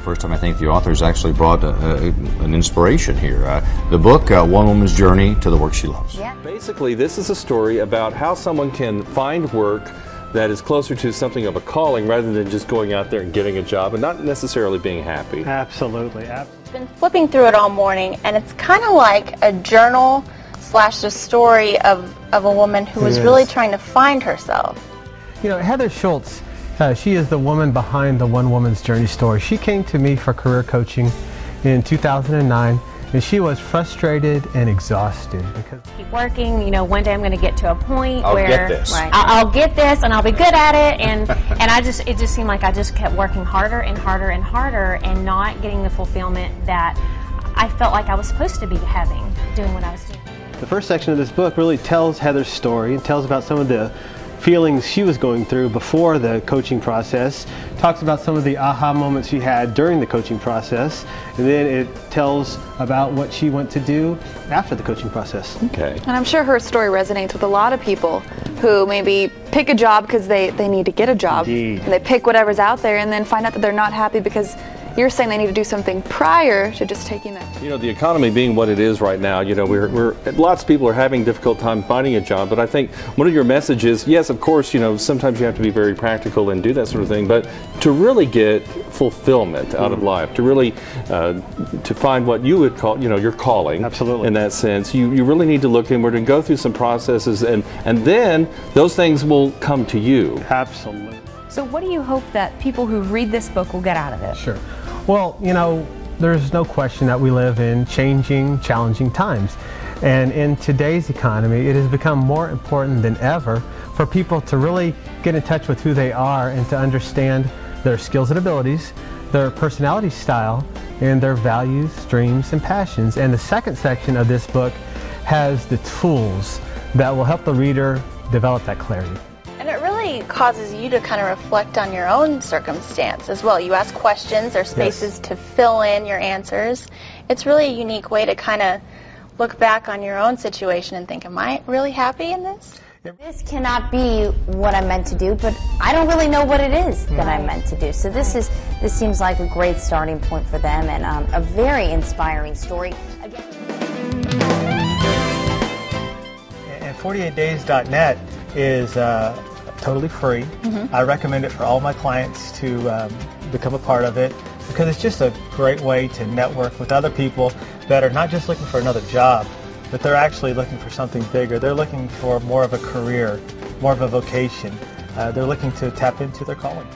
First time I think the author's actually brought an inspiration here. The book, One Woman's Journey to the Work She Loves. Yeah. Basically, this is a story about how someone can find work that is closer to something of a calling rather than just going out there and getting a job and not necessarily being happy. Absolutely. I've been flipping through it all morning, and it's kind of like a journal slash the story of a woman who was really trying to find herself. You know, Heather Schultz, she is the woman behind the One Woman's Journey story. She came to me for career coaching in 2009, and she was frustrated and exhausted because Keep working, you know, one day I'm going to get to a point I'll where get this. I'll get this and I'll be good at it, and it just seemed like I just kept working harder and harder and harder and not getting the fulfillment that I felt like I was supposed to be having doing what I was doing. the first section of this book really tells Heather's story and tells about some of the feelings she was going through before the coaching process, talks about some of the aha moments she had during the coaching process, and then it tells about what she went to do after the coaching process. Okay. And I'm sure her story resonates with a lot of people who maybe pick a job because they need to get a job. Indeed. And they pick whatever's out there and then find out that they're not happy because you're saying they need to do something prior to just taking that. You know, the economy being what it is right now, you know, lots of people are having a difficult time finding a job, but I think one of your messages, yes, of course, you know, sometimes you have to be very practical and do that sort of thing, but to really get fulfillment out of life, to really, to find what you would call, you know, your calling. Absolutely. In that sense, you really need to look inward and go through some processes, and then those things will come to you. Absolutely. So what do you hope that people who read this book will get out of it? Sure. Well, you know, there's no question that we live in changing, challenging times. And in today's economy, it has become more important than ever for people to really get in touch with who they are and to understand their skills and abilities, their personality style, and their values, dreams, and passions. And the second section of this book has the tools that will help the reader develop that clarity. And it really causes you to kind of reflect on your own circumstance as well. You ask questions, there's spaces to fill in your answers. It's really a unique way to kind of look back on your own situation and think, am I really happy in this? This cannot be what I'm meant to do, but I don't really know what it is that I'm meant to do. So this seems like a great starting point for them, and a very inspiring story. Again. And 48days.net is totally free. I recommend it for all my clients to become a part of it because it's just a great way to network with other people that are not just looking for another job, but they're actually looking for something bigger. They're looking for more of a career, more of a vocation. They're looking to tap into their calling.